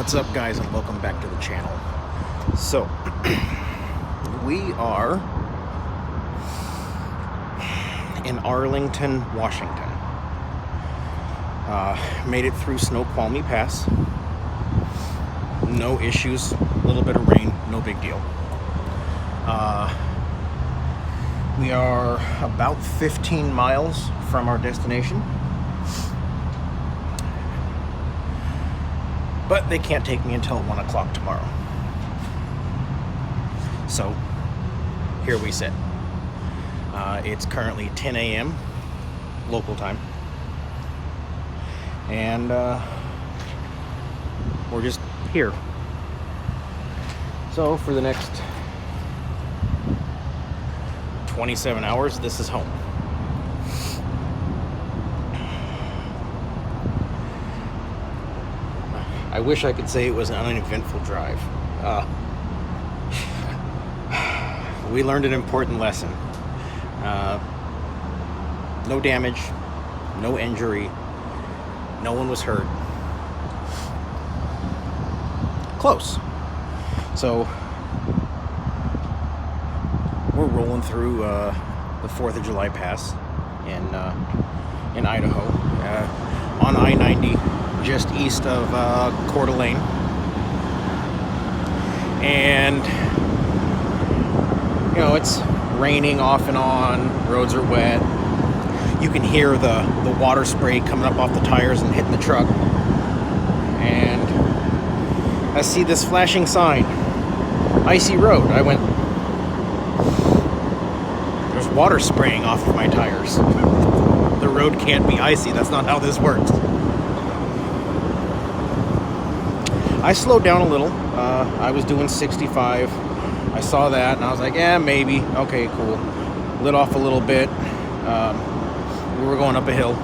What's up, guys, and welcome back to the channel. So we are in Arlington, Washington. Made it through Snoqualmie Pass. No issues, a little bit of rain, no big deal. We are about 15 miles from our destination. But they can't take me until 1 o'clock tomorrow. So, here we sit. It's currently 10 a.m. local time. And we're just here. So, for the next 27 hours, this is home. I wish I could say it was an uneventful drive. We learned an important lesson. No damage, no injury, no one was hurt. Close. So we're rolling through the 4th of July Pass in Idaho on I-90. Just east of Coeur d'Alene, and you know, it's raining off and on, roads are wet, you can hear the water spray coming up off the tires and hitting the truck, and I see this flashing sign, icy road. I went, there's water spraying off of my tires. The road can't be icy, that's not how this works. I slowed down a little. I was doing 65. I saw that and I was like, yeah, maybe. Okay, cool. Lit off a little bit. We were going up a hill.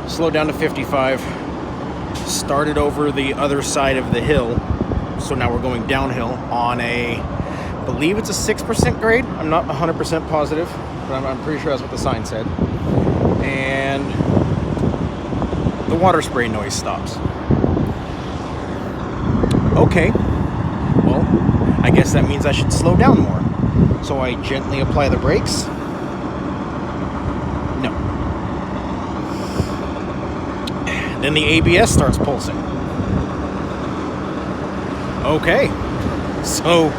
Slowed down to 55. Started over the other side of the hill. So now we're going downhill on I believe it's a 6% grade. I'm not 100% positive, but I'm pretty sure that's what the sign said. And the water spray noise stops. Okay, well, I guess that means I should slow down more. So I gently apply the brakes. No. Then the ABS starts pulsing. Okay, so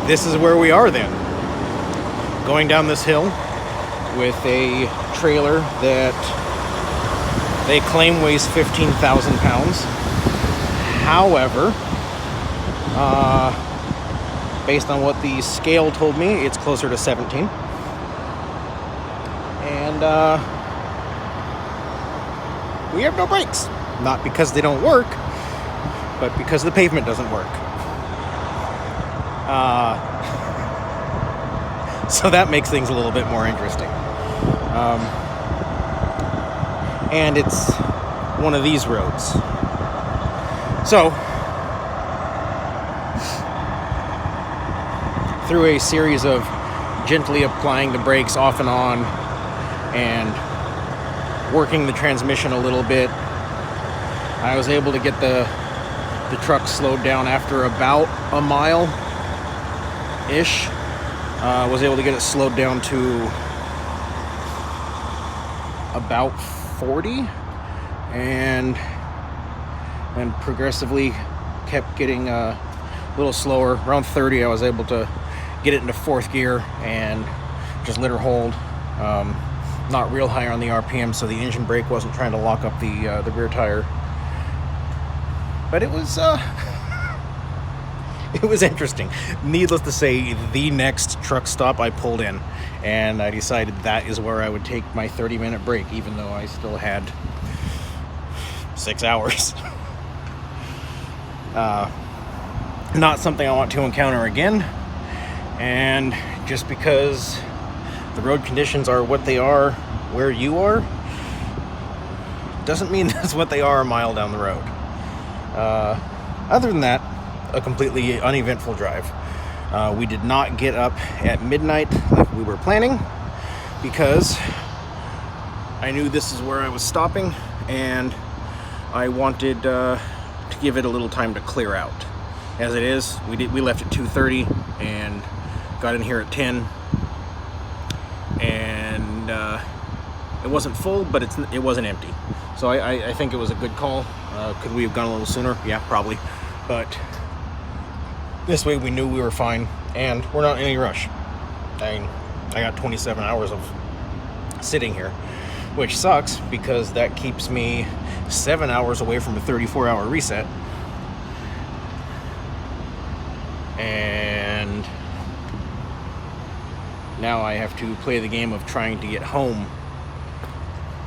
this is where we are then. Going down this hill with a trailer that they claim weighs 15,000 pounds. However, based on what the scale told me, it's closer to 17. And we have no brakes. Not because they don't work, but because the pavement doesn't work. So that makes things a little bit more interesting. And it's one of these roads. So, through a series of gently applying the brakes off and on and working the transmission a little bit, I was able to get the truck slowed down after about a mile-ish. Was able to get it slowed down to about 40 and progressively kept getting a little slower. Around 30, I was able to get it into 4th gear and just let her hold. Not real high on the RPM, so the engine brake wasn't trying to lock up the rear tire. But it was it was interesting. Needless to say, the next truck stop I pulled in, and I decided that is where I would take my 30-minute break, even though I still had 6 hours. Not something I want to encounter again, and just because the road conditions are what they are where you are doesn't mean that's what they are a mile down the road. Other than that, a completely uneventful drive. We did not get up at midnight like we were planning because I knew this is where I was stopping, and I wanted to give it a little time to clear out. As it is, we left at 2:30 and got in here at 10, and it wasn't full, but it wasn't empty. So I think it was a good call. Could we have gone a little sooner? Yeah, probably. But this way we knew we were fine, and we're not in any rush. I got 27 hours of sitting here, which sucks because that keeps me 7 hours away from a 34-hour reset. And now I have to play the game of trying to get home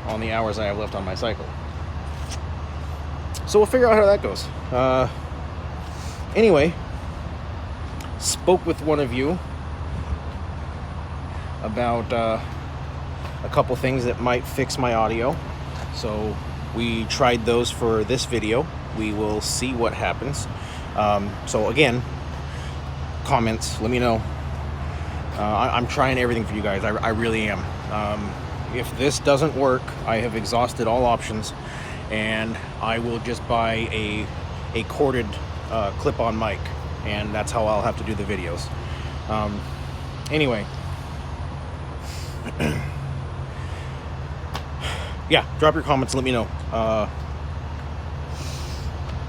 on the hours I have left on my cycle. So we'll figure out how that goes. Anyway, spoke with one of you about a couple things that might fix my audio. So we tried those for this video. We will see what happens. So again, comments, let me know. I'm trying everything for you guys. I really am. If this doesn't work, I have exhausted all options, and I will just buy a corded clip-on mic, and that's how I'll have to do the videos. Anyway, yeah, drop your comments, let me know.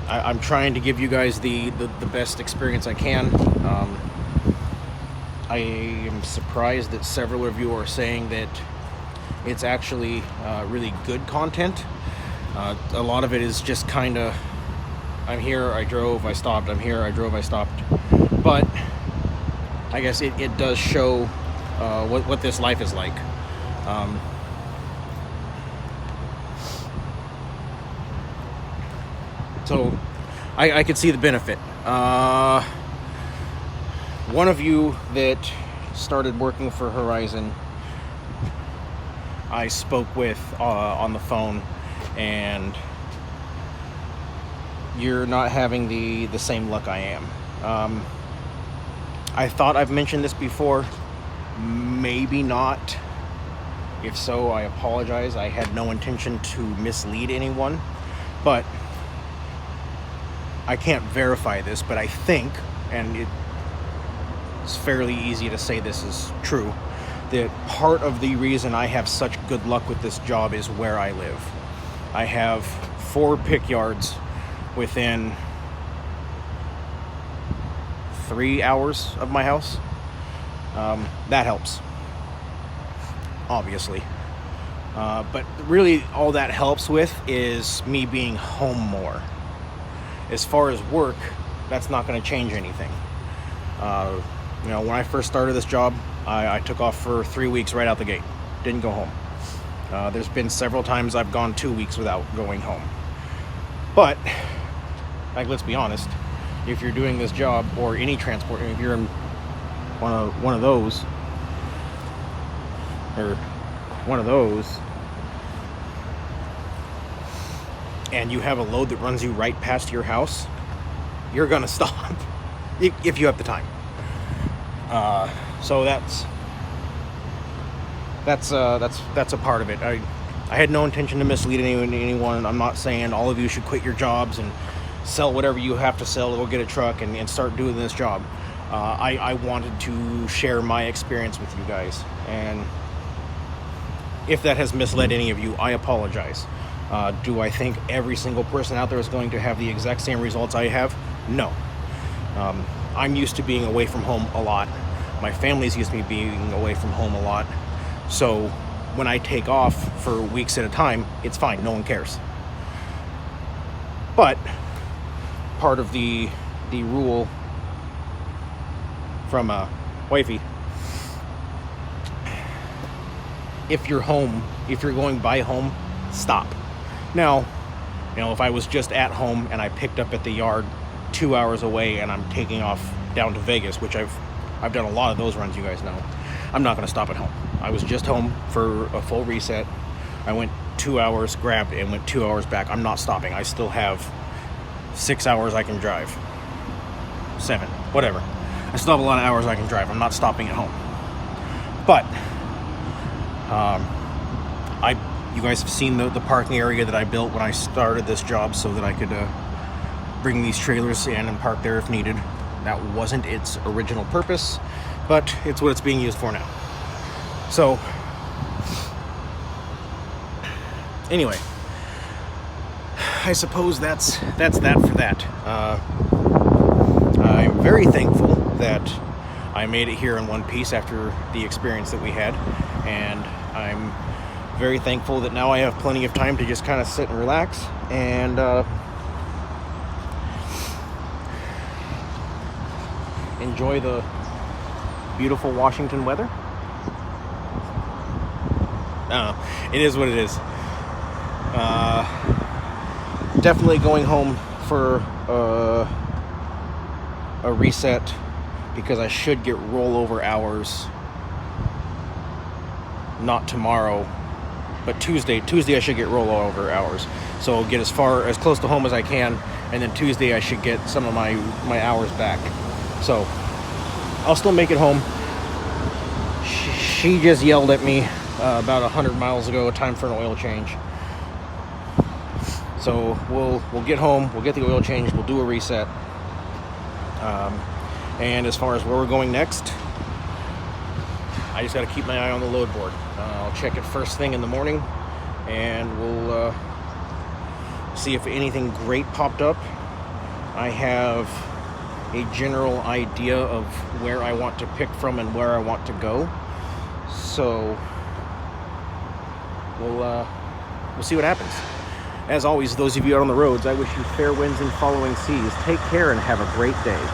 I'm trying to give you guys the best experience I can. I am surprised that several of you are saying that it's actually really good content. A lot of it is just kind of, I'm here, I drove, I stopped, I'm here, I drove, I stopped. But I guess it does show what this life is like. So I could see the benefit. One of you that started working for Horizon, I spoke with on the phone, and you're not having the same luck I am. I thought I've mentioned this before, maybe not. If so, I apologize. I had no intention to mislead anyone, but I can't verify this, but I think, and it's fairly easy to say this is true, that part of the reason I have such good luck with this job is where I live. I have 4 pick yards within 3 hours of my house. That helps, obviously. But really all that helps with is me being home more. As far as work, that's not going to change anything. You know, when I first started this job, I took off for 3 weeks right out the gate. Didn't go home. There's been several times I've gone 2 weeks without going home. But, like, let's be honest, if you're doing this job or any transport, if you're in one of those, and you have a load that runs you right past your house, you're gonna stop if you have the time. So that's a part of it. I had no intention to mislead anyone. I'm not saying all of you should quit your jobs and sell whatever you have to sell to go get a truck and start doing this job. I wanted to share my experience with you guys, and if that has misled any of you, I apologize. Do I think every single person out there is going to have the exact same results I have? No. I'm used to being away from home a lot. My family's used to me being away from home a lot. So when I take off for weeks at a time, it's fine. No one cares. But part of the rule from wifey, if you're home, if you're going by home, stop. Now, you know, if I was just at home and I picked up at the yard 2 hours away and I'm taking off down to Vegas, which I've done a lot of those runs, you guys know, I'm not going to stop at home. I was just home for a full reset. I went 2 hours, grabbed, and went 2 hours back. I'm not stopping. I still have 6 hours I can drive. 7, whatever. I still have a lot of hours I can drive. I'm not stopping at home. But you guys have seen the parking area that I built when I started this job so that I could bring these trailers in and park there if needed. That wasn't its original purpose, but it's what it's being used for now. So anyway, I suppose that's that for that. I'm very thankful that I made it here in one piece after the experience that we had, and I'm very thankful that now I have plenty of time to just kind of sit and relax and enjoy the beautiful Washington weather. I don't know. It is what it is. Definitely going home for a reset, because I should get rollover hours. Not tomorrow, but Tuesday I should get rollover hours. So I'll get as close to home as I can, and then Tuesday I should get some of my hours back. So I'll still make it home. She just yelled at me about 100 miles ago, time for an oil change. So we'll get home, we'll get the oil change, we'll do a reset. And as far as where we're going next, I just got to keep my eye on the load board. I'll check it first thing in the morning, and we'll see if anything great popped up. I have a general idea of where I want to pick from and where I want to go. So we'll see what happens. As always, those of you out on the roads, I wish you fair winds and following seas. Take care and have a great day.